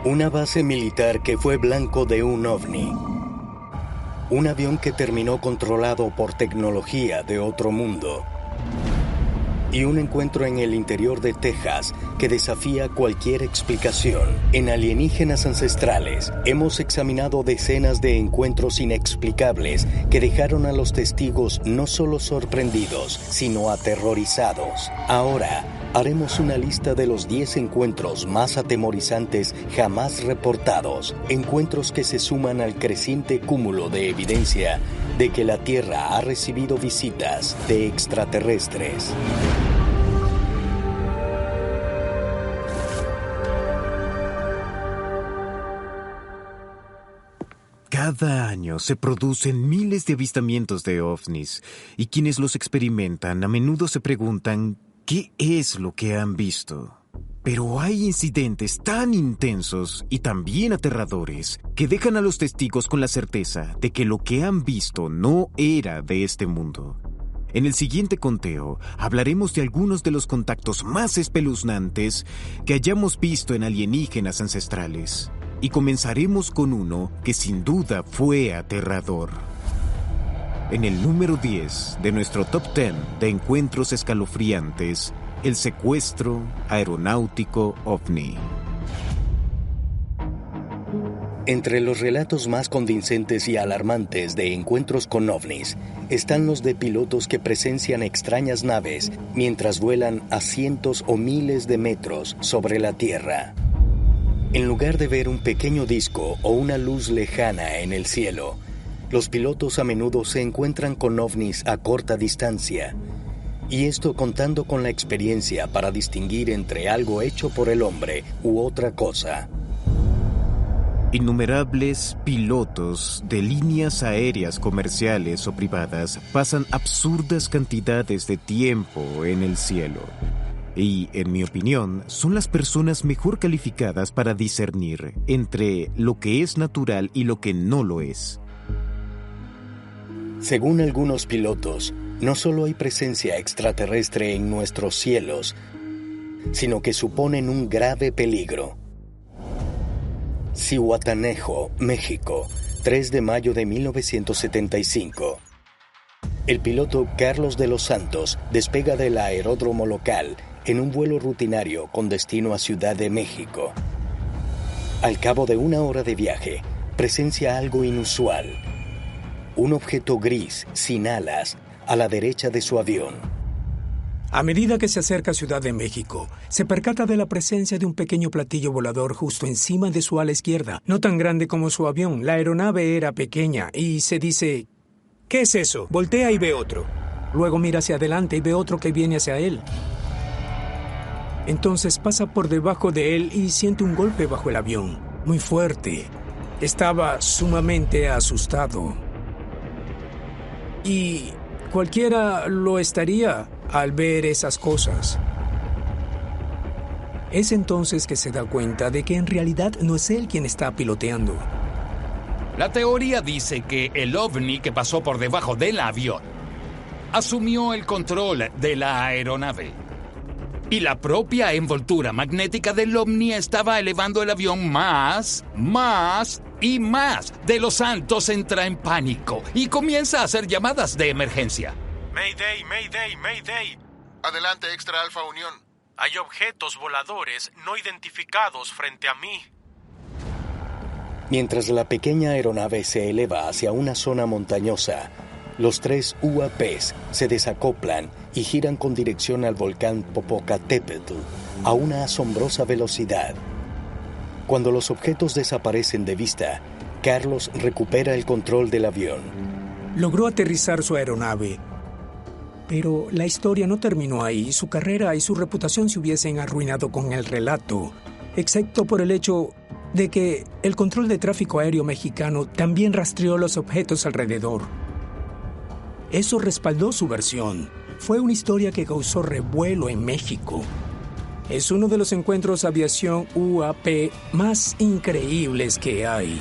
Una base militar que fue blanco de un ovni. Un avión que terminó controlado por tecnología de otro mundo. Y un encuentro en el interior de Texas que desafía cualquier explicación. En Alienígenas Ancestrales hemos examinado decenas de encuentros inexplicables que dejaron a los testigos no solo sorprendidos, sino aterrorizados. Ahora haremos una lista de los 10 encuentros más atemorizantes jamás reportados. Encuentros que se suman al creciente cúmulo de evidencia de que la Tierra ha recibido visitas de extraterrestres. Cada año se producen miles de avistamientos de ovnis, y quienes los experimentan a menudo se preguntan ¿qué es lo que han visto? Pero hay incidentes tan intensos y también aterradores que dejan a los testigos con la certeza de que lo que han visto no era de este mundo. En el siguiente conteo hablaremos de algunos de los contactos más espeluznantes que hayamos visto en Alienígenas Ancestrales. Y comenzaremos con uno que sin duda fue aterrador. En el número 10 de nuestro Top 10 de encuentros escalofriantes, el secuestro aeronáutico ovni. Entre los relatos más convincentes y alarmantes de encuentros con ovnis están los de pilotos que presencian extrañas naves mientras vuelan a cientos o miles de metros sobre la Tierra. En lugar de ver un pequeño disco o una luz lejana en el cielo, los pilotos a menudo se encuentran con ovnis a corta distancia. Y esto contando con la experiencia para distinguir entre algo hecho por el hombre u otra cosa. Innumerables pilotos de líneas aéreas comerciales o privadas pasan absurdas cantidades de tiempo en el cielo. Y, en mi opinión, son las personas mejor calificadas para discernir entre lo que es natural y lo que no lo es. Según algunos pilotos, no solo hay presencia extraterrestre en nuestros cielos, sino que suponen un grave peligro. Zihuatanejo, México, 3 de mayo de 1975. El piloto Carlos de los Santos despega del aeródromo local en un vuelo rutinario con destino a Ciudad de México. Al cabo de 1 hora de viaje, presencia algo inusual. Un objeto gris, sin alas, a la derecha de su avión. A medida que se acerca a Ciudad de México, se percata de la presencia de un pequeño platillo volador justo encima de su ala izquierda. No tan grande como su avión, la aeronave era pequeña y se dice, ¿qué es eso? Voltea y ve otro. Luego mira hacia adelante y ve otro que viene hacia él. Entonces pasa por debajo de él y siente un golpe bajo el avión, muy fuerte. Estaba sumamente asustado. Y cualquiera lo estaría al ver esas cosas. Es entonces que se da cuenta de que en realidad no es él quien está piloteando. La teoría dice que el ovni que pasó por debajo del avión asumió el control de la aeronave. Y la propia envoltura magnética del ovni estaba elevando el avión más y más. De los Santos entra en pánico y comienza a hacer llamadas de emergencia. Mayday, Mayday, Mayday. Adelante, Extra Alfa Unión. Hay objetos voladores no identificados frente a mí. Mientras la pequeña aeronave se eleva hacia una zona montañosa, los 3 UAPs se desacoplan y giran con dirección al volcán Popocatépetl a una asombrosa velocidad. Cuando los objetos desaparecen de vista, Carlos recupera el control del avión. Logró aterrizar su aeronave. Pero la historia no terminó ahí. Su carrera y su reputación se hubiesen arruinado con el relato, excepto por el hecho de que el control de tráfico aéreo mexicano también rastreó los objetos alrededor. Eso respaldó su versión. Fue una historia que causó revuelo en México. Es uno de los encuentros aviación UAP más increíbles que hay.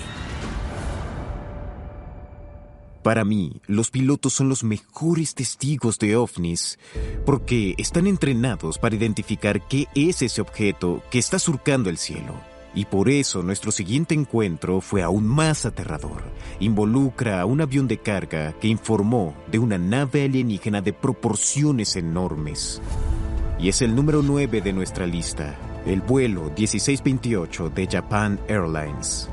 Para mí, los pilotos son los mejores testigos de ovnis porque están entrenados para identificar qué es ese objeto que está surcando el cielo Y por eso nuestro siguiente encuentro fue aún más aterrador. Involucra a un avión de carga que informó de una nave alienígena de proporciones enormes. Y es el número 9 de nuestra lista, el vuelo 1628 de Japan Airlines.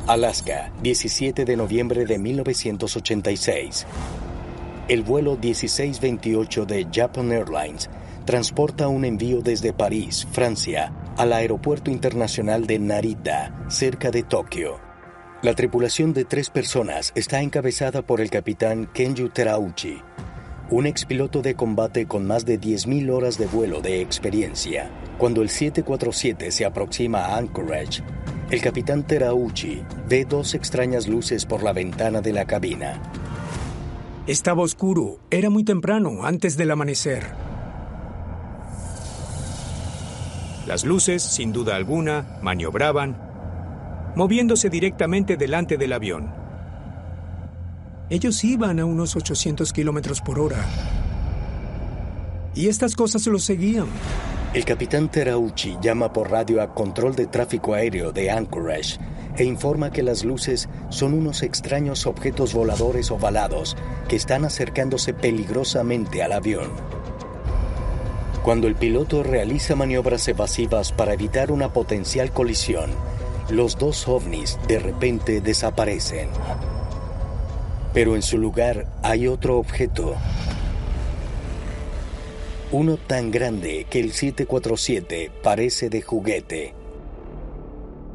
Alaska, 17 de noviembre de 1986. El vuelo 1628 de Japan Airlines transporta un envío desde París, Francia, al aeropuerto internacional de Narita, cerca de Tokio. La tripulación de 3 personas está encabezada por el capitán Kenju Terauchi, un expiloto de combate con más de 10.000 horas de vuelo de experiencia. Cuando el 747 se aproxima a Anchorage, el capitán Terauchi ve 2 extrañas luces por la ventana de la cabina. Estaba oscuro. Era muy temprano, antes del amanecer. Las luces, sin duda alguna, maniobraban, moviéndose directamente delante del avión. Ellos iban a unos 800 kilómetros por hora. Y estas cosas los seguían. El capitán Terauchi llama por radio a Control de Tráfico Aéreo de Anchorage e informa que las luces son unos extraños objetos voladores ovalados que están acercándose peligrosamente al avión. Cuando el piloto realiza maniobras evasivas para evitar una potencial colisión, los 2 ovnis de repente desaparecen. Pero en su lugar hay otro objeto. Uno tan grande que el 747 parece de juguete.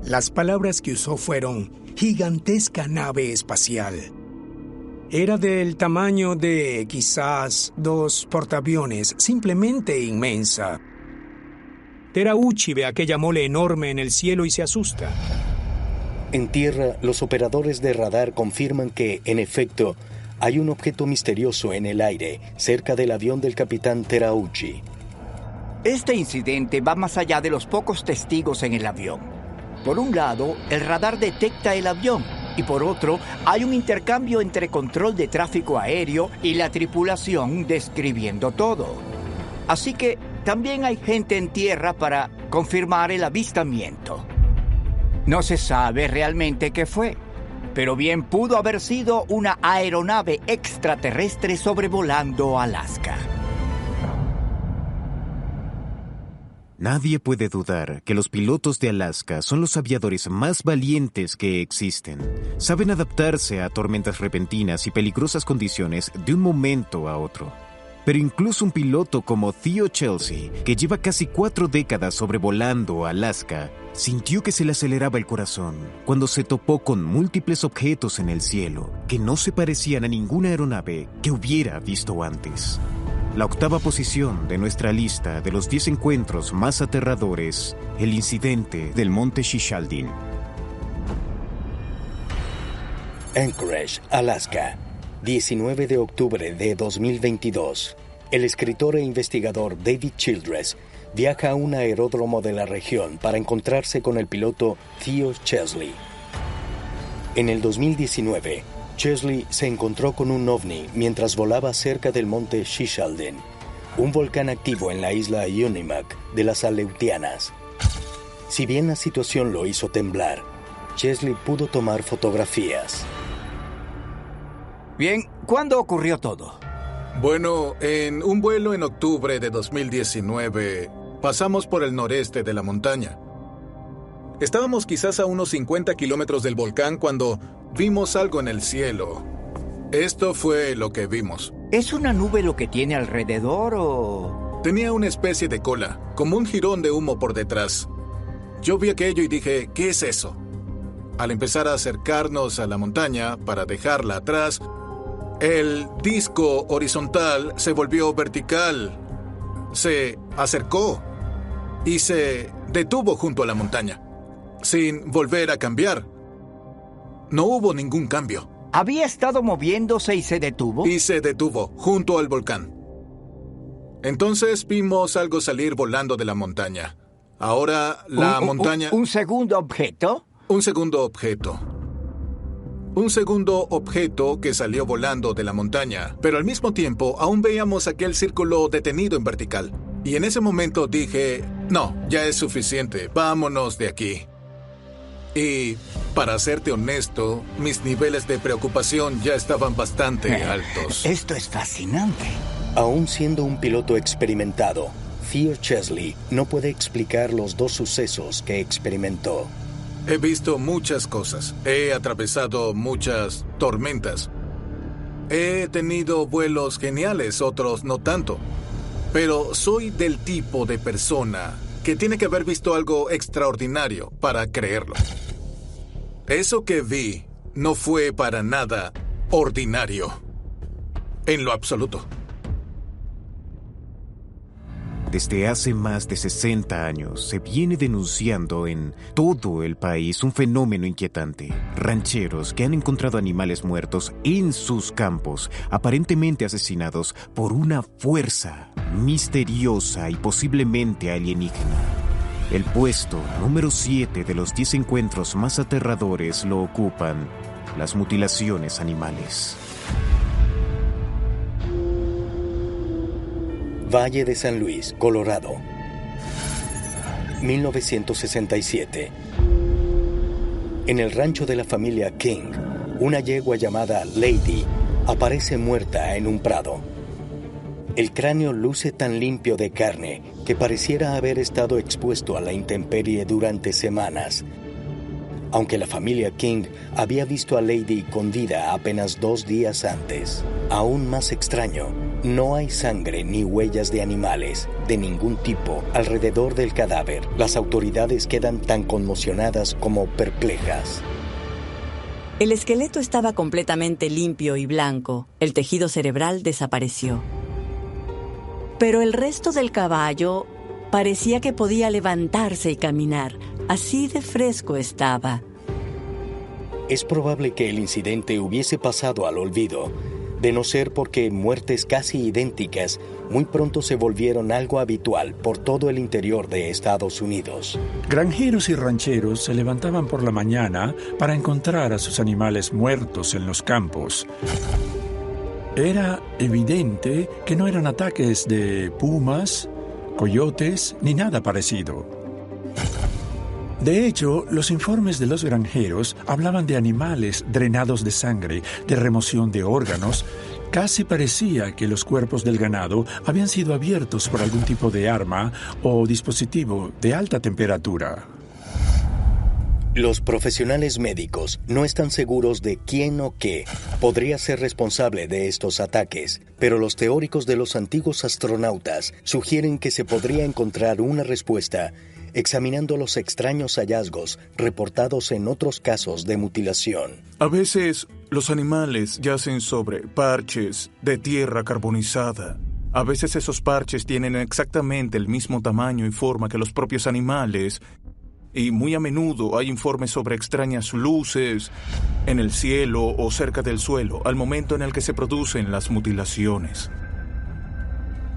Las palabras que usó fueron gigantesca nave espacial. Era del tamaño de quizás 2 portaaviones, simplemente inmensa. Terauchi ve aquella mole enorme en el cielo y se asusta. En tierra, los operadores de radar confirman que, en efecto, hay un objeto misterioso en el aire, cerca del avión del capitán Terauchi. Este incidente va más allá de los pocos testigos en el avión. Por un lado, el radar detecta el avión, y por otro, hay un intercambio entre control de tráfico aéreo y la tripulación describiendo todo. Así que también hay gente en tierra para confirmar el avistamiento. No se sabe realmente qué fue, pero bien pudo haber sido una aeronave extraterrestre sobrevolando Alaska. Nadie puede dudar que los pilotos de Alaska son los aviadores más valientes que existen. Saben adaptarse a tormentas repentinas y peligrosas condiciones de un momento a otro. Pero incluso un piloto como Theo Chelsea, que lleva casi 4 décadas sobrevolando Alaska, sintió que se le aceleraba el corazón cuando se topó con múltiples objetos en el cielo que no se parecían a ninguna aeronave que hubiera visto antes. La 8ª posición de nuestra lista de los 10 encuentros más aterradores, el incidente del monte Shishaldin. Anchorage, Alaska, 19 de octubre de 2022. El escritor e investigador David Childress viaja a un aeródromo de la región para encontrarse con el piloto Theo Chesley. En el 2019, Chesley se encontró con un ovni mientras volaba cerca del monte Shishaldin, un volcán activo en la isla Unimak de las Aleutianas. Si bien la situación lo hizo temblar, Chesley pudo tomar fotografías. Bien, ¿cuándo ocurrió todo? Bueno, en un vuelo en octubre de 2019, pasamos por el noreste de la montaña. Estábamos quizás a unos 50 kilómetros del volcán cuando vimos algo en el cielo. Esto fue lo que vimos. ¿Es una nube lo que tiene alrededor o...? Tenía una especie de cola, como un jirón de humo por detrás. Yo vi aquello y dije, ¿qué es eso? Al empezar a acercarnos a la montaña para dejarla atrás, el disco horizontal se volvió vertical. Se acercó y se detuvo junto a la montaña, sin volver a cambiar. No hubo ningún cambio. ¿Había estado moviéndose y se detuvo? Y se detuvo, junto al volcán. Entonces vimos algo salir volando de la montaña. Ahora la montaña... ¿Un segundo objeto? Un segundo objeto. Un segundo objeto que salió volando de la montaña. Pero al mismo tiempo aún veíamos aquel círculo detenido en vertical. Y en ese momento dije, No, ya es suficiente. Vámonos de aquí. Y, para serte honesto, mis niveles de preocupación ya estaban bastante altos. Esto es fascinante. Aún siendo un piloto experimentado, Theo Chesley no puede explicar los dos sucesos que experimentó. He visto muchas cosas. He atravesado muchas tormentas. He tenido vuelos geniales, otros no tanto. Pero soy del tipo de persona que tiene que haber visto algo extraordinario para creerlo. Eso que vi no fue para nada ordinario. En lo absoluto. Desde hace más de 60 años se viene denunciando en todo el país un fenómeno inquietante. Rancheros que han encontrado animales muertos en sus campos, aparentemente asesinados por una fuerza misteriosa y posiblemente alienígena. El puesto número 7 de los 10 encuentros más aterradores lo ocupan las mutilaciones animales. Valle de San Luis, Colorado. 1967. En el rancho de la familia King, una yegua llamada Lady aparece muerta en un prado. El cráneo luce tan limpio de carne que pareciera haber estado expuesto a la intemperie durante semanas. Aunque la familia King había visto a Lady con vida apenas 2 días antes. Aún más extraño, no hay sangre ni huellas de animales, de ningún tipo, alrededor del cadáver. Las autoridades quedan tan conmocionadas como perplejas. El esqueleto estaba completamente limpio y blanco. El tejido cerebral desapareció. Pero el resto del caballo parecía que podía levantarse y caminar. Así de fresco estaba. Es probable que el incidente hubiese pasado al olvido, de no ser porque muertes casi idénticas muy pronto se volvieron algo habitual por todo el interior de Estados Unidos. Granjeros y rancheros se levantaban por la mañana para encontrar a sus animales muertos en los campos. Era evidente que no eran ataques de pumas, coyotes ni nada parecido. De hecho, los informes de los granjeros hablaban de animales drenados de sangre, de remoción de órganos. Casi parecía que los cuerpos del ganado habían sido abiertos por algún tipo de arma o dispositivo de alta temperatura. Los profesionales médicos no están seguros de quién o qué podría ser responsable de estos ataques, pero los teóricos de los antiguos astronautas sugieren que se podría encontrar una respuesta examinando los extraños hallazgos reportados en otros casos de mutilación. A veces los animales yacen sobre parches de tierra carbonizada. A veces esos parches tienen exactamente el mismo tamaño y forma que los propios animales. Y muy a menudo hay informes sobre extrañas luces en el cielo o cerca del suelo al momento en el que se producen las mutilaciones.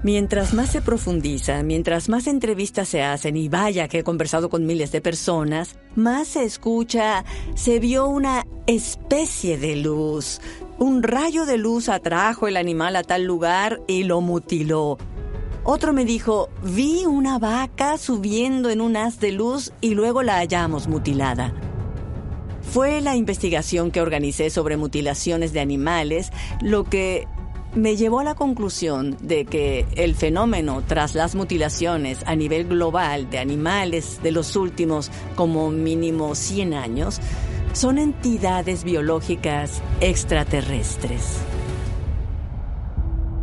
Mientras más se profundiza, mientras más entrevistas se hacen, y vaya que he conversado con miles de personas, más se escucha, se vio una especie de luz. Un rayo de luz atrajo el animal a tal lugar y lo mutiló. Otro me dijo, vi una vaca subiendo en un haz de luz y luego la hallamos mutilada. Fue la investigación que organicé sobre mutilaciones de animales lo que me llevó a la conclusión de que el fenómeno tras las mutilaciones a nivel global de animales de los últimos como mínimo 100 años son entidades biológicas extraterrestres.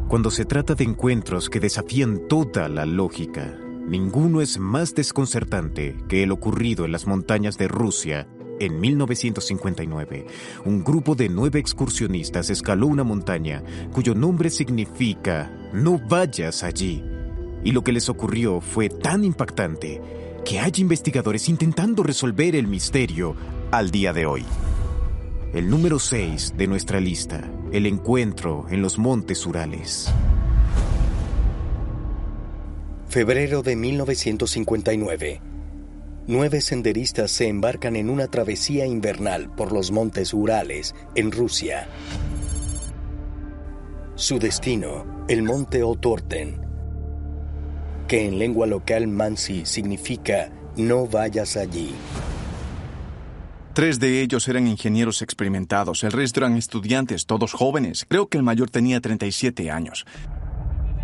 Cuando se trata de encuentros que desafían toda la lógica, ninguno es más desconcertante que el ocurrido en las montañas de Rusia en 1959. Un grupo de 9 excursionistas escaló una montaña cuyo nombre significa "no vayas allí". Y lo que les ocurrió fue tan impactante que hay investigadores intentando resolver el misterio al día de hoy. El número 6 de nuestra lista, el encuentro en los Montes Urales. Febrero de 1959. 9 senderistas se embarcan en una travesía invernal por los Montes Urales, en Rusia. Su destino, el monte Otorten. que en lengua local Mansi significa no vayas allí. 3 de ellos eran ingenieros experimentados, el resto eran estudiantes, todos jóvenes. Creo que el mayor tenía 37 años.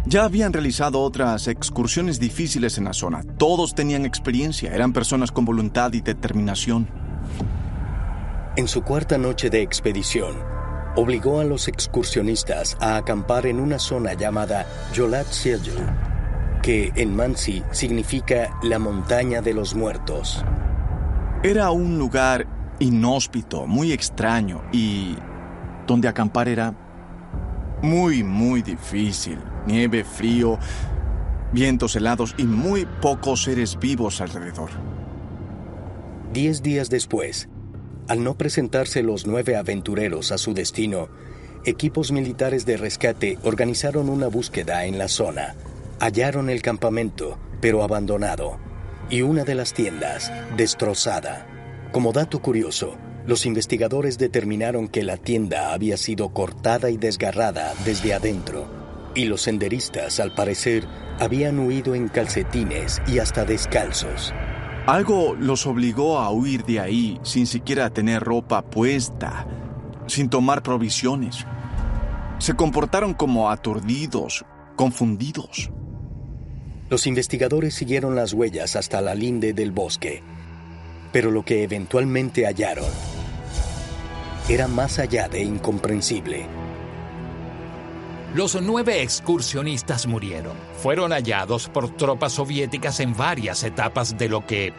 Ya habían realizado otras excursiones difíciles en la zona. Todos tenían experiencia, eran personas con voluntad y determinación. En su cuarta noche de expedición, obligó a los excursionistas a acampar en una zona llamada Jolat Siegu, que en Mansi significa la montaña de los muertos. Era un lugar inhóspito, muy extraño y donde acampar era muy, muy difícil. Nieve, frío, vientos helados y muy pocos seres vivos alrededor. 10 días después, al no presentarse los 9 aventureros a su destino, equipos militares de rescate organizaron una búsqueda en la zona. Hallaron el campamento, pero abandonado, y una de las tiendas, destrozada. Como dato curioso, los investigadores determinaron que la tienda había sido cortada y desgarrada desde adentro, y los senderistas, al parecer, habían huido en calcetines y hasta descalzos. Algo los obligó a huir de ahí sin siquiera tener ropa puesta, sin tomar provisiones. Se comportaron como aturdidos, confundidos. Los investigadores siguieron las huellas hasta la linde del bosque, pero lo que eventualmente hallaron era más allá de incomprensible. Los 9 excursionistas murieron. Fueron hallados por tropas soviéticas en varias etapas de lo que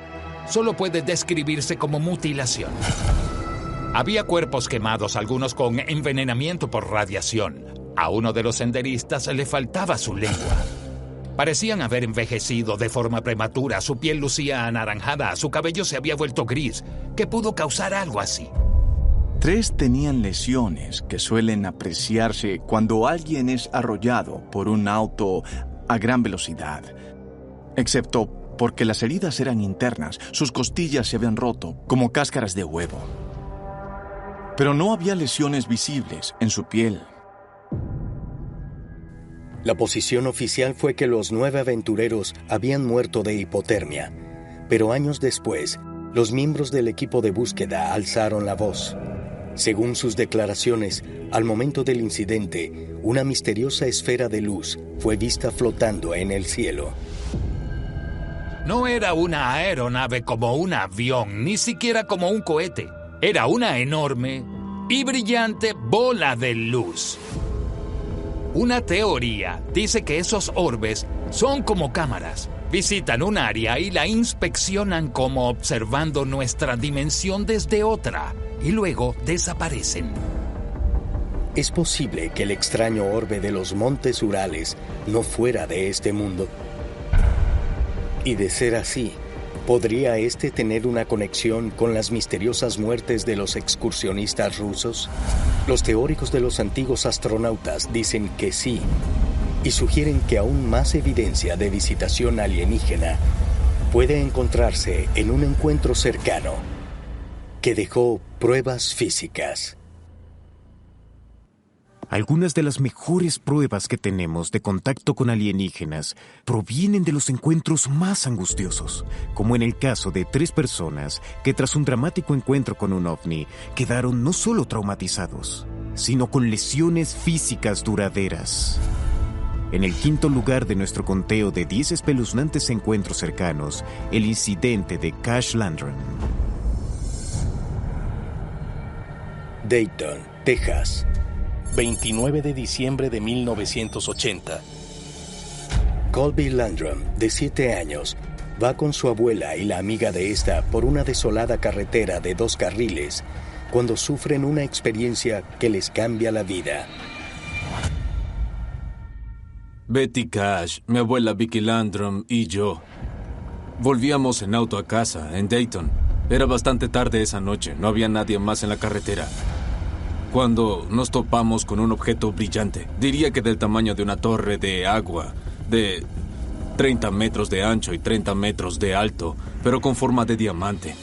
solo puede describirse como mutilación. Había cuerpos quemados, algunos con envenenamiento por radiación. A uno de los senderistas le faltaba su lengua. Parecían haber envejecido de forma prematura, su piel lucía anaranjada, su cabello se había vuelto gris. ¿Qué pudo causar algo así? 3 tenían lesiones que suelen apreciarse cuando alguien es arrollado por un auto a gran velocidad. Excepto porque las heridas eran internas, sus costillas se habían roto como cáscaras de huevo. Pero no había lesiones visibles en su piel. La posición oficial fue que los 9 aventureros habían muerto de hipotermia, pero años después, los miembros del equipo de búsqueda alzaron la voz. Según sus declaraciones, al momento del incidente, una misteriosa esfera de luz fue vista flotando en el cielo. No era una aeronave como un avión, ni siquiera como un cohete. Era una enorme y brillante bola de luz. Una teoría dice que esos orbes son como cámaras. Visitan un área y la inspeccionan como observando nuestra dimensión desde otra, y luego desaparecen. ¿Es posible que el extraño orbe de los montes Urales no fuera de este mundo? Y de ser así, ¿podría este tener una conexión con las misteriosas muertes de los excursionistas rusos? Los teóricos de los antiguos astronautas dicen que sí, y sugieren que aún más evidencia de visitación alienígena puede encontrarse en un encuentro cercano que dejó pruebas físicas. Algunas de las mejores pruebas que tenemos de contacto con alienígenas provienen de los encuentros más angustiosos, como en el caso de 3 personas que tras un dramático encuentro con un ovni quedaron no solo traumatizados, sino con lesiones físicas duraderas. En el 5º lugar de nuestro conteo de 10 espeluznantes encuentros cercanos, el incidente de Cash Landrum. Dayton, Texas. 29 de diciembre de 1980. Colby Landrum, de 7 años, va con su abuela y la amiga de esta por una desolada carretera de 2 carriles cuando sufren una experiencia que les cambia la vida. Betty Cash, mi abuela Vicky Landrum y yo volvíamos en auto a casa, en Dayton. Era bastante tarde esa noche, no había nadie más en la carretera, cuando nos topamos con un objeto brillante. Diría que del tamaño de una torre de agua, de 30 metros de ancho y 30 metros de alto, pero con forma de diamante.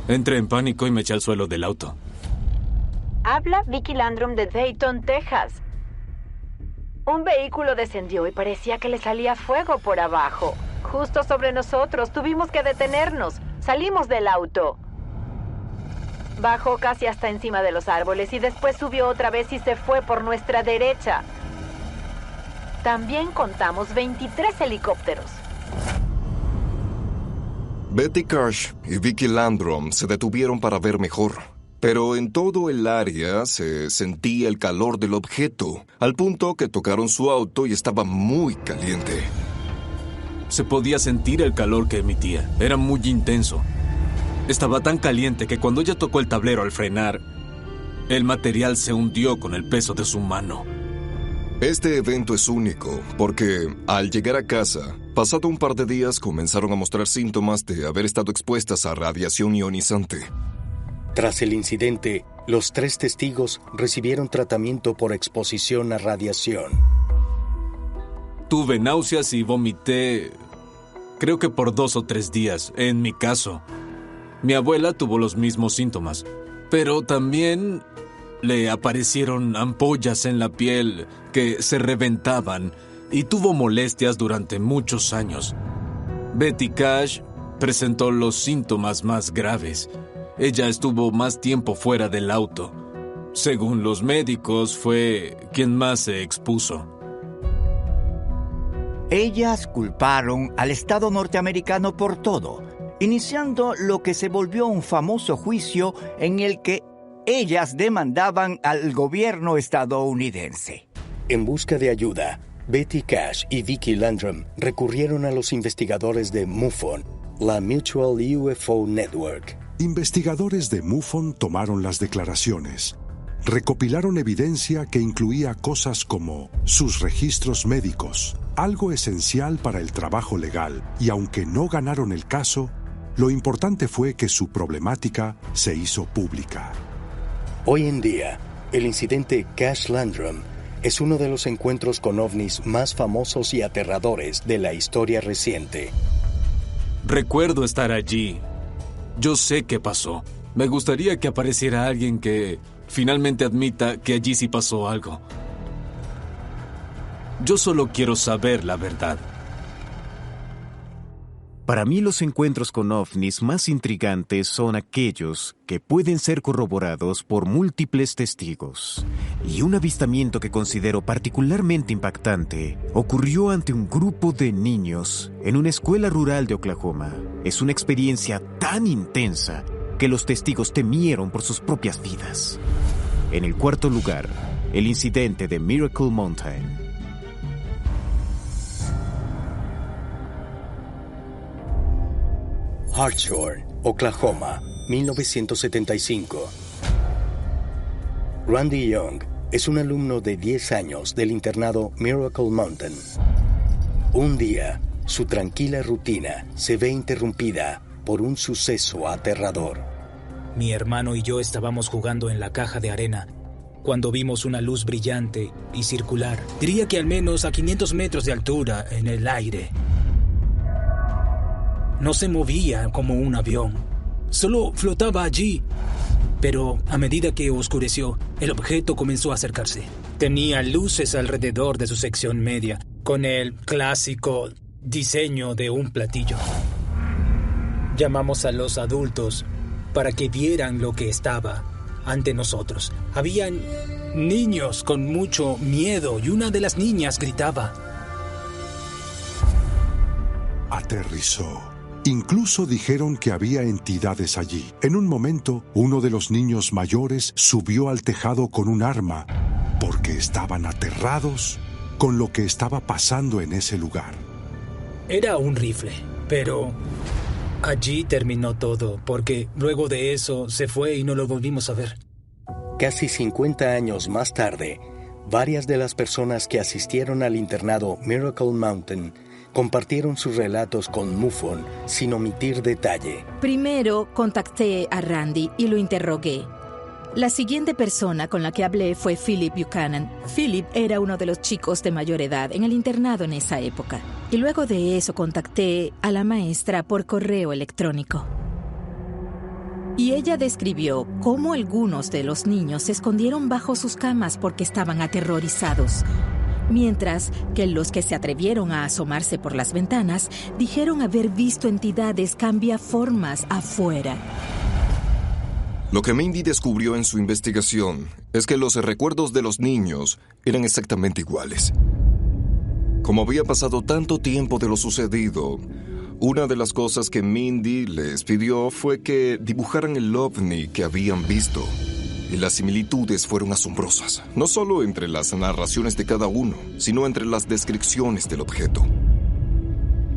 Entré en pánico y me eché al suelo del auto. Habla Vicky Landrum de Dayton, Texas. Un vehículo descendió y parecía que le salía fuego por abajo. Justo sobre nosotros. Tuvimos que detenernos. Salimos del auto. Bajó casi hasta encima de los árboles y después subió otra vez y se fue por nuestra derecha. También contamos 23 helicópteros. Betty Cash y Vicky Landrum se detuvieron para ver mejor. Pero en todo el área se sentía el calor del objeto, al punto que tocaron su auto y estaba muy caliente. Se podía sentir el calor que emitía. Era muy intenso. Estaba tan caliente que cuando ella tocó el tablero al frenar, el material se hundió con el peso de su mano. Este evento es único porque, al llegar a casa, pasado un par de días comenzaron a mostrar síntomas de haber estado expuestas a radiación ionizante. Tras el incidente, los 3 testigos recibieron tratamiento por exposición a radiación. Tuve náuseas y vomité, creo que por 2 o 3 días, en mi caso. Mi abuela tuvo los mismos síntomas, pero también le aparecieron ampollas en la piel que se reventaban y tuvo molestias durante muchos años. Betty Cash presentó los síntomas más graves. Ella estuvo más tiempo fuera del auto. Según los médicos, fue quien más se expuso. Ellas culparon al Estado norteamericano por todo, iniciando lo que se volvió un famoso juicio en el que ellas demandaban al gobierno estadounidense. En busca de ayuda, Betty Cash y Vicky Landrum recurrieron a los investigadores de MUFON, la Mutual UFO Network. Investigadores de MUFON tomaron las declaraciones. Recopilaron evidencia que incluía cosas como sus registros médicos, algo esencial para el trabajo legal, y aunque no ganaron el caso, lo importante fue que su problemática se hizo pública. Hoy en día, el incidente Cash Landrum es uno de los encuentros con ovnis más famosos y aterradores de la historia reciente. Recuerdo estar allí. Yo sé qué pasó. Me gustaría que apareciera alguien que finalmente admita que allí sí pasó algo. Yo solo quiero saber la verdad. Para mí los encuentros con ovnis más intrigantes son aquellos que pueden ser corroborados por múltiples testigos. Y un avistamiento que considero particularmente impactante ocurrió ante un grupo de niños en una escuela rural de Oklahoma. Es una experiencia tan intensa que los testigos temieron por sus propias vidas. En el 4º lugar, el incidente de Miracle Mountain. Hartshorne, Oklahoma, 1975. Randy Young es un alumno de 10 años del internado Miracle Mountain. Un día, su tranquila rutina se ve interrumpida por un suceso aterrador. Mi hermano y yo estábamos jugando en la caja de arena cuando vimos una luz brillante y circular, diría que al menos a 500 metros de altura en el aire. No se movía como un avión, solo flotaba allí. Pero a medida que oscureció, el objeto comenzó a acercarse. Tenía luces alrededor de su sección media, con el clásico diseño de un platillo. Llamamos a los adultos para que vieran lo que estaba ante nosotros. Habían niños con mucho miedo y una de las niñas gritaba. Aterrizó. Incluso dijeron que había entidades allí. En un momento, uno de los niños mayores subió al tejado con un arma porque estaban aterrados con lo que estaba pasando en ese lugar. Era un rifle, pero allí terminó todo, porque luego de eso se fue y no lo volvimos a ver. Casi 50 años más tarde, varias de las personas que asistieron al internado Miracle Mountain compartieron sus relatos con MUFON sin omitir detalle. Primero contacté a Randy y lo interrogué. La siguiente persona con la que hablé fue Philip Buchanan. Philip era uno de los chicos de mayor edad en el internado en esa época. Y luego de eso contacté a la maestra por correo electrónico. Y ella describió cómo algunos de los niños se escondieron bajo sus camas porque estaban aterrorizados. mientras que los que se atrevieron a asomarse por las ventanas dijeron haber visto entidades cambiaformas afuera. Lo que Mindy descubrió en su investigación es que los recuerdos de los niños eran exactamente iguales. Como había pasado tanto tiempo de lo sucedido, una de las cosas que Mindy les pidió fue que dibujaran el ovni que habían visto. Y las similitudes fueron asombrosas, no solo entre las narraciones de cada uno, sino entre las descripciones del objeto.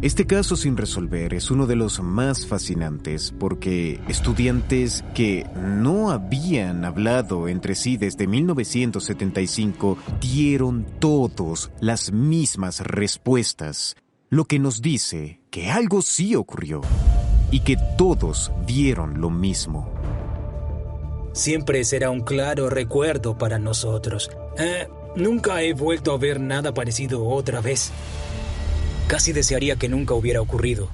Este caso sin resolver es uno de los más fascinantes porque estudiantes que no habían hablado entre sí desde 1975 dieron todos las mismas respuestas, lo que nos dice que algo sí ocurrió y que todos vieron lo mismo. Siempre será un claro recuerdo para nosotros. Nunca he vuelto a ver nada parecido otra vez. Casi desearía que nunca hubiera ocurrido.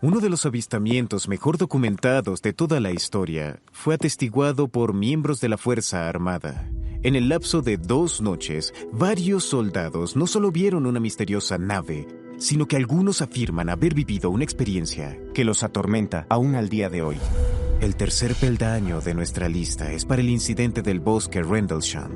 Uno de los avistamientos mejor documentados de toda la historia fue atestiguado por miembros de la Fuerza Armada. En el lapso de 2 noches, varios soldados no solo vieron una misteriosa nave, sino que algunos afirman haber vivido una experiencia que los atormenta aún al día de hoy. El tercer peldaño de nuestra lista es para el incidente del bosque Rendlesham.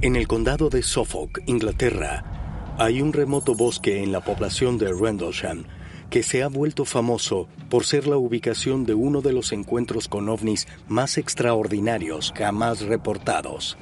En el condado de Suffolk, Inglaterra, hay un remoto bosque en la población de Rendlesham que se ha vuelto famoso por ser la ubicación de uno de los encuentros con ovnis más extraordinarios jamás reportados.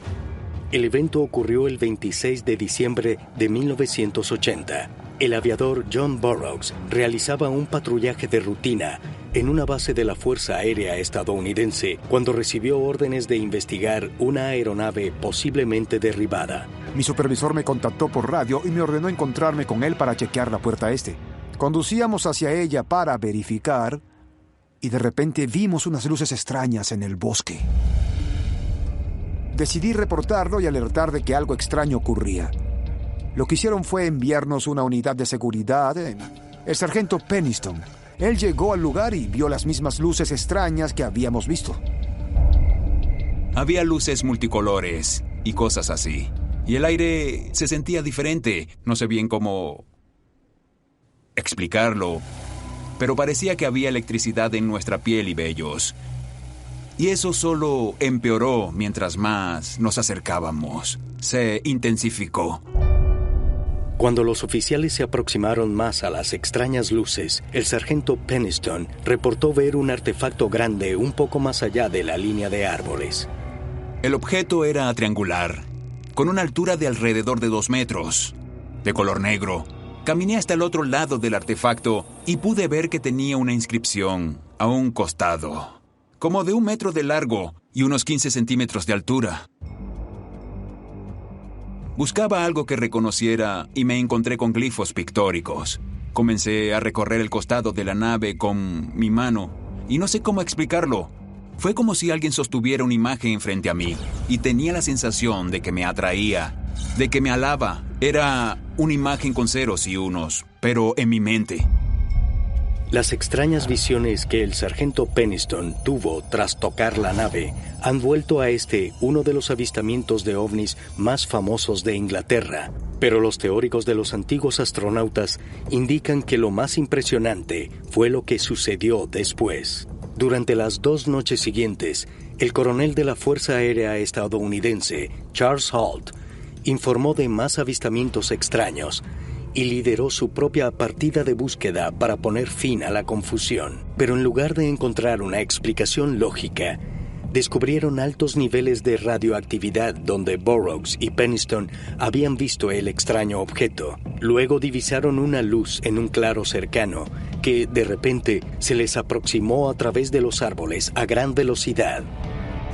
El evento ocurrió el 26 de diciembre de 1980. El aviador John Burroughs realizaba un patrullaje de rutina en una base de la Fuerza Aérea estadounidense cuando recibió órdenes de investigar una aeronave posiblemente derribada. Mi supervisor me contactó por radio y me ordenó encontrarme con él para chequear la puerta este. Conducíamos hacia ella para verificar y de repente vimos unas luces extrañas en el bosque. Decidí reportarlo y alertar de que algo extraño ocurría. Lo que hicieron fue enviarnos una unidad de seguridad, el sargento Peniston. Él llegó al lugar y vio las mismas luces extrañas que habíamos visto. Había luces multicolores y cosas así. Y el aire se sentía diferente. No sé bien cómo explicarlo, pero parecía que había electricidad en nuestra piel y vellos. Y eso solo empeoró mientras más nos acercábamos. Se intensificó. Cuando los oficiales se aproximaron más a las extrañas luces, el sargento Peniston reportó ver un artefacto grande un poco más allá de la línea de árboles. El objeto era triangular, con una altura de alrededor de 2 metros, de color negro. Caminé hasta el otro lado del artefacto y pude ver que tenía una inscripción a un costado, como de 1 metro de largo y unos 15 centímetros de altura. Buscaba algo que reconociera y me encontré con glifos pictóricos. Comencé a recorrer el costado de la nave con mi mano y no sé cómo explicarlo. Fue como si alguien sostuviera una imagen frente a mí y tenía la sensación de que me atraía, de que me alaba. Era una imagen con ceros y unos, pero en mi mente. Las extrañas visiones que el sargento Peniston tuvo tras tocar la nave han vuelto a uno de los avistamientos de ovnis más famosos de Inglaterra. Pero los teóricos de los antiguos astronautas indican que lo más impresionante fue lo que sucedió después. Durante las 2 noches siguientes, el coronel de la Fuerza Aérea estadounidense, Charles Holt, informó de más avistamientos extraños y lideró su propia partida de búsqueda para poner fin a la confusión. Pero en lugar de encontrar una explicación lógica, descubrieron altos niveles de radioactividad donde Burroughs y Peniston habían visto el extraño objeto. Luego divisaron una luz en un claro cercano que, de repente, se les aproximó a través de los árboles a gran velocidad.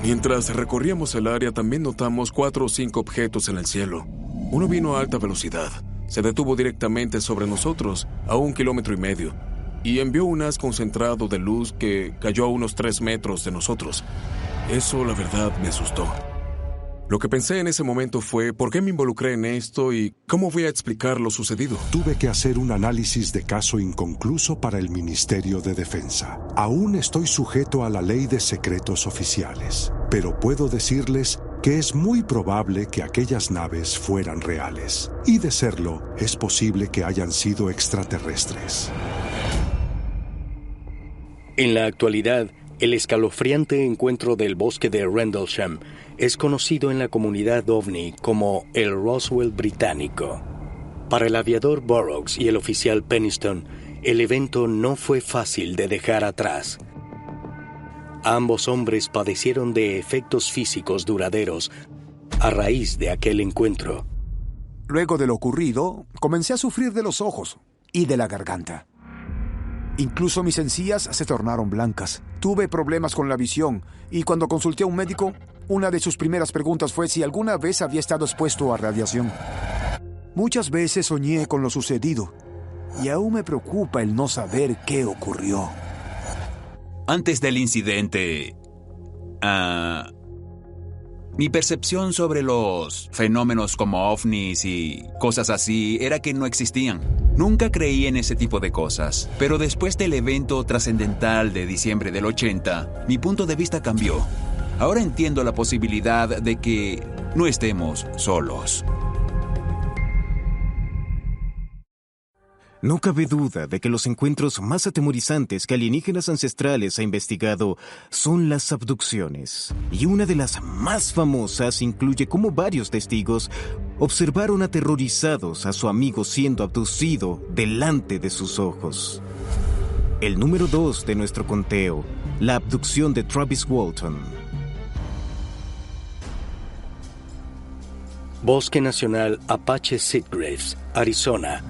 Mientras recorríamos el área, también notamos 4 o 5 objetos en el cielo. Uno vino a alta velocidad. Se detuvo directamente sobre nosotros, a 1,5 kilómetros, y envió un haz concentrado de luz que cayó a unos 3 metros de nosotros. Eso, la verdad, me asustó. Lo que pensé en ese momento fue, ¿por qué me involucré en esto y cómo voy a explicar lo sucedido? Tuve que hacer un análisis de caso inconcluso para el Ministerio de Defensa. Aún estoy sujeto a la ley de secretos oficiales, pero puedo decirles que es muy probable que aquellas naves fueran reales. Y de serlo, es posible que hayan sido extraterrestres. En la actualidad, el escalofriante encuentro del bosque de Rendlesham es conocido en la comunidad ovni como el Roswell británico. Para el aviador Burroughs y el oficial Peniston, el evento no fue fácil de dejar atrás. Ambos hombres padecieron de efectos físicos duraderos a raíz de aquel encuentro. Luego de lo ocurrido, comencé a sufrir de los ojos y de la garganta. Incluso mis encías se tornaron blancas. Tuve problemas con la visión y cuando consulté a un médico, una de sus primeras preguntas fue si alguna vez había estado expuesto a radiación. Muchas veces soñé con lo sucedido y aún me preocupa el no saber qué ocurrió. Antes del incidente, mi percepción sobre los fenómenos como ovnis y cosas así era que no existían. Nunca creí en ese tipo de cosas, pero después del evento trascendental de diciembre del 80, mi punto de vista cambió. Ahora entiendo la posibilidad de que no estemos solos. No cabe duda de que los encuentros más atemorizantes que alienígenas ancestrales ha investigado son las abducciones. Y una de las más famosas incluye cómo varios testigos observaron aterrorizados a su amigo siendo abducido delante de sus ojos. El número 2 de nuestro conteo, la abducción de Travis Walton. Bosque Nacional Apache Sitgreaves, Arizona.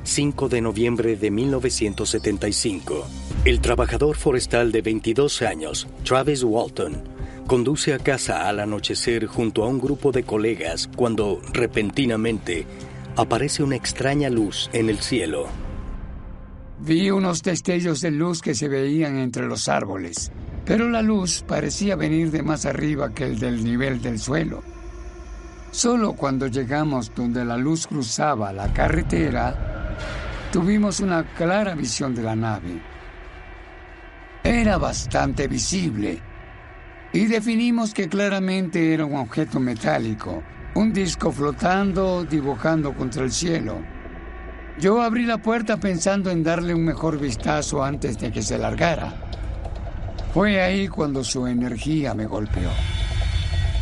5 de noviembre de 1975. El trabajador forestal de 22 años, Travis Walton, conduce a casa al anochecer junto a un grupo de colegas cuando, repentinamente, aparece una extraña luz en el cielo. Vi unos destellos de luz que se veían entre los árboles, pero la luz parecía venir de más arriba que el del nivel del suelo. Solo cuando llegamos donde la luz cruzaba la carretera, tuvimos una clara visión de la nave. Era bastante visible y definimos que claramente era un objeto metálico, un disco flotando, dibujando contra el cielo. Yo abrí la puerta pensando en darle un mejor vistazo antes de que se largara. Fue ahí cuando su energía me golpeó.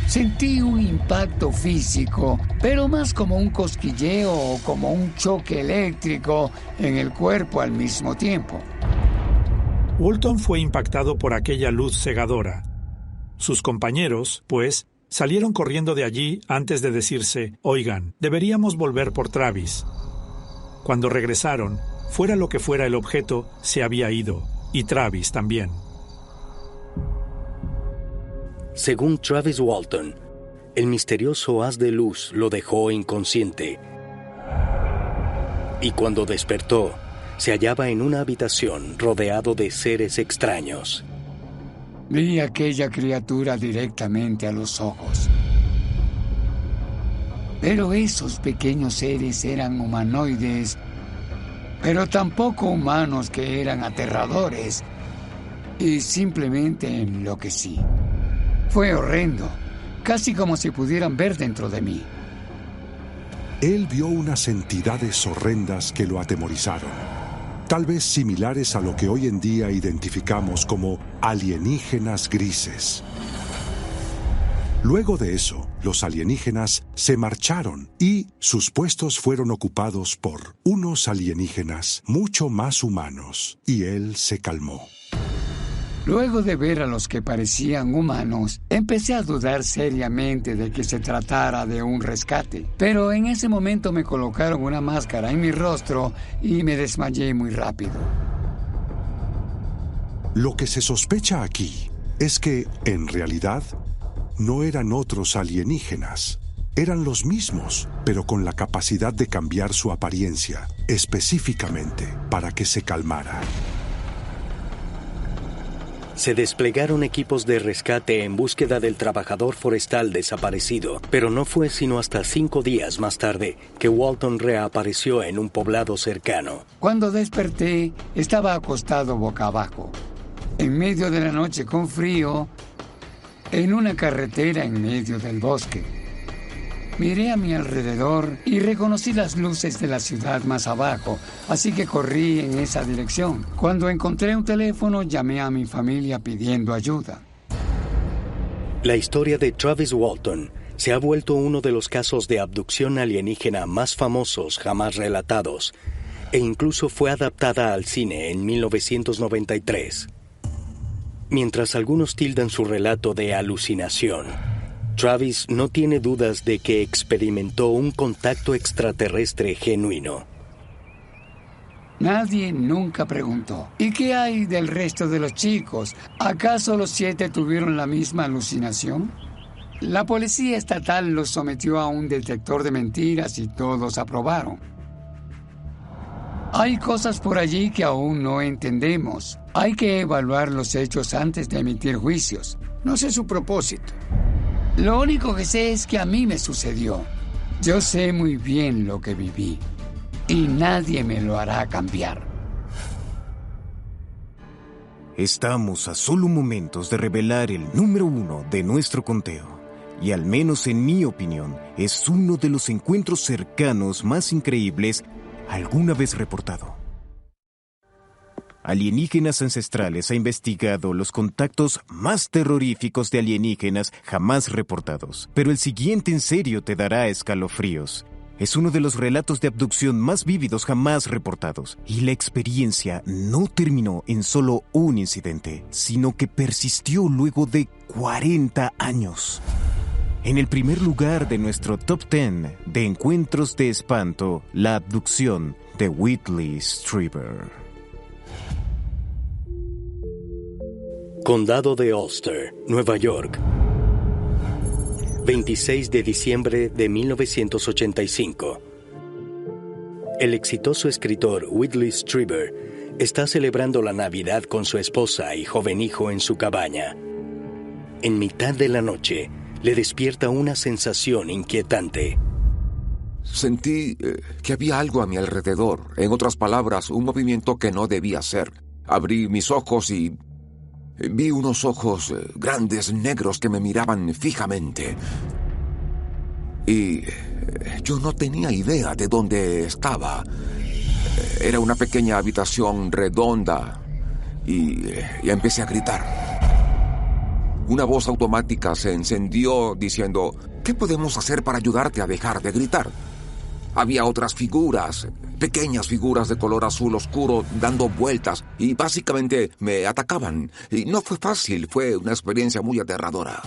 Sentí un impacto físico, pero más como un cosquilleo o como un choque eléctrico en el cuerpo al mismo tiempo. Walton fue impactado por aquella luz cegadora. Sus compañeros, pues, salieron corriendo de allí antes de decirse, «Oigan, deberíamos volver por Travis». Cuando regresaron, fuera lo que fuera el objeto, se había ido, y Travis también. Según Travis Walton, el misterioso haz de luz lo dejó inconsciente. Y cuando despertó, se hallaba en una habitación rodeado de seres extraños. Vi a aquella criatura directamente a los ojos. Pero esos pequeños seres eran humanoides, pero tampoco humanos que eran aterradores. Y simplemente enloquecí. Fue horrendo, casi como si pudieran ver dentro de mí. Él vio unas entidades horrendas que lo atemorizaron, tal vez similares a lo que hoy en día identificamos como alienígenas grises. Luego de eso, los alienígenas se marcharon y sus puestos fueron ocupados por unos alienígenas mucho más humanos, y él se calmó. Luego de ver a los que parecían humanos, empecé a dudar seriamente de que se tratara de un rescate. Pero en ese momento me colocaron una máscara en mi rostro y me desmayé muy rápido. Lo que se sospecha aquí es que, en realidad, no eran otros alienígenas. Eran los mismos, pero con la capacidad de cambiar su apariencia, específicamente para que se calmara. se desplegaron equipos de rescate en búsqueda del trabajador forestal desaparecido, pero no fue sino hasta 5 días más tarde que Walton reapareció en un poblado cercano. Cuando desperté, estaba acostado boca abajo, en medio de la noche con frío, en una carretera en medio del bosque. Miré a mi alrededor y reconocí las luces de la ciudad más abajo, así que corrí en esa dirección. Cuando encontré un teléfono, llamé a mi familia pidiendo ayuda. La historia de Travis Walton se ha vuelto uno de los casos de abducción alienígena más famosos jamás relatados, e incluso fue adaptada al cine en 1993. Mientras algunos tildan su relato de alucinación, Travis no tiene dudas de que experimentó un contacto extraterrestre genuino. Nadie nunca preguntó, ¿y qué hay del resto de los chicos? ¿Acaso los 7 tuvieron la misma alucinación? La policía estatal los sometió a un detector de mentiras y todos aprobaron. Hay cosas por allí que aún no entendemos. Hay que evaluar los hechos antes de emitir juicios. No sé su propósito. Lo único que sé es que a mí me sucedió. Yo sé muy bien lo que viví y nadie me lo hará cambiar. Estamos a solo momentos de revelar el número 1 de nuestro conteo. Y al menos en mi opinión, es uno de los encuentros cercanos más increíbles alguna vez reportado. Alienígenas Ancestrales ha investigado los contactos más terroríficos de alienígenas jamás reportados. Pero el siguiente en serio te dará escalofríos. Es uno de los relatos de abducción más vívidos jamás reportados. Y la experiencia no terminó en solo un incidente, sino que persistió luego de 40 años. En el primer lugar de nuestro top 10 de encuentros de espanto, la abducción de Whitley Strieber. Condado de Ulster, Nueva York. 26 de diciembre de 1985. El exitoso escritor Whitley Strieber está celebrando la Navidad con su esposa y joven hijo en su cabaña. En mitad de la noche, le despierta una sensación inquietante. Sentí que había algo a mi alrededor. En otras palabras, un movimiento que no debía ser. Abrí mis ojos y vi unos ojos grandes, negros, que me miraban fijamente. Y yo no tenía idea de dónde estaba. Era una pequeña habitación redonda y empecé a gritar. Una voz automática se encendió diciendo: ¿qué podemos hacer para ayudarte a dejar de gritar? Había otras figuras, pequeñas figuras de color azul oscuro dando vueltas y básicamente me atacaban. Y no fue fácil, fue una experiencia muy aterradora.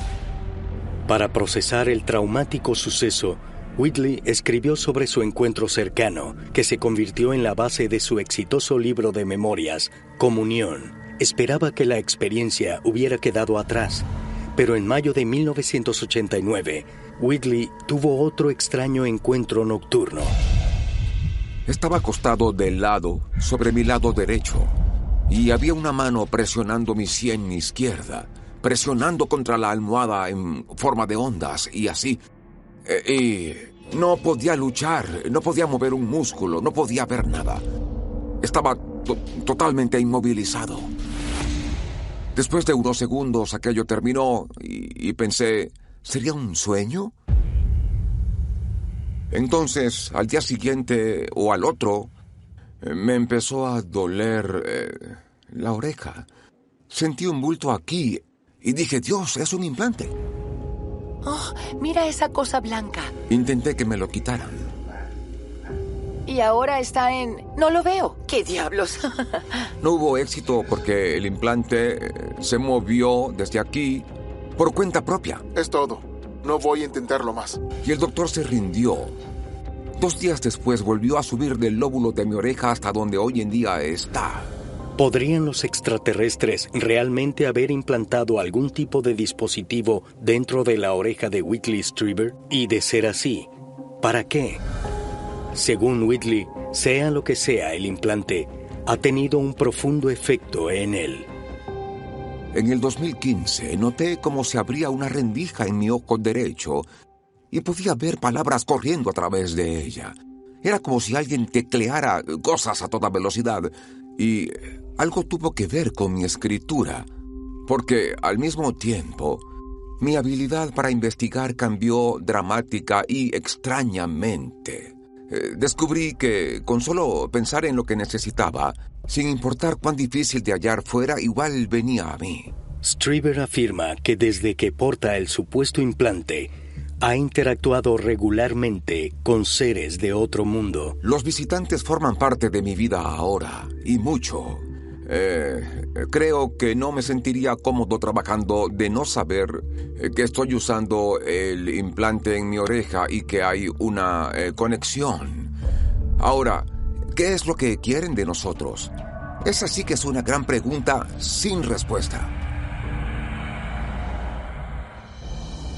Para procesar el traumático suceso, Whitley escribió sobre su encuentro cercano, que se convirtió en la base de su exitoso libro de memorias, Comunión. Esperaba que la experiencia hubiera quedado atrás, pero en mayo de 1989, Whitley tuvo otro extraño encuentro nocturno. Estaba acostado de lado, sobre mi lado derecho, y había una mano presionando mi sien izquierda, presionando contra la almohada en forma de ondas, y así. Y no podía luchar, no podía mover un músculo, no podía ver nada. Estaba totalmente inmovilizado. Después de unos segundos aquello terminó y pensé, ¿sería un sueño? Entonces, al día siguiente o al otro, me empezó a doler la oreja. Sentí un bulto aquí y dije, Dios, es un implante. Oh, mira esa cosa blanca. Intenté que me lo quitaran. Y ahora está en... No lo veo. ¿Qué diablos? No hubo éxito porque el implante se movió desde aquí por cuenta propia. Es todo. No voy a intentarlo más. Y el doctor se rindió. 2 días después volvió a subir del lóbulo de mi oreja hasta donde hoy en día está. ¿Podrían los extraterrestres realmente haber implantado algún tipo de dispositivo dentro de la oreja de Whitley Strieber? Y de ser así, ¿para qué? Según Whitley, sea lo que sea el implante, ha tenido un profundo efecto en él. En el 2015 noté cómo se abría una rendija en mi ojo derecho y podía ver palabras corriendo a través de ella. Era como si alguien tecleara cosas a toda velocidad y algo tuvo que ver con mi escritura, porque al mismo tiempo mi habilidad para investigar cambió dramática y extrañamente. Descubrí que con solo pensar en lo que necesitaba, sin importar cuán difícil de hallar fuera, igual venía a mí. Strieber afirma que desde que porta el supuesto implante, ha interactuado regularmente con seres de otro mundo. Los visitantes forman parte de mi vida ahora, y mucho. Creo que no me sentiría cómodo trabajando de no saber que estoy usando el implante en mi oreja y que hay una conexión. Ahora, ¿qué es lo que quieren de nosotros? Esa sí que es una gran pregunta sin respuesta.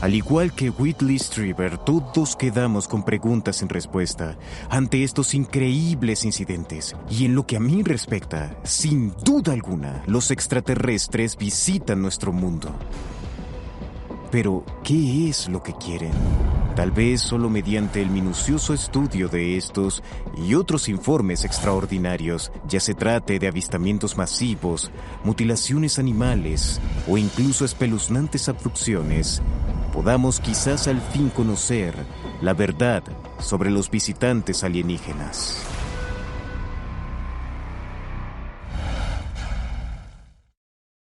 Al igual que Whitley Strieber, todos quedamos con preguntas sin respuesta ante estos increíbles incidentes. Y en lo que a mí respecta, sin duda alguna, los extraterrestres visitan nuestro mundo. Pero, ¿qué es lo que quieren? Tal vez solo mediante el minucioso estudio de estos y otros informes extraordinarios, ya se trate de avistamientos masivos, mutilaciones animales o incluso espeluznantes abducciones, podamos quizás al fin conocer la verdad sobre los visitantes alienígenas.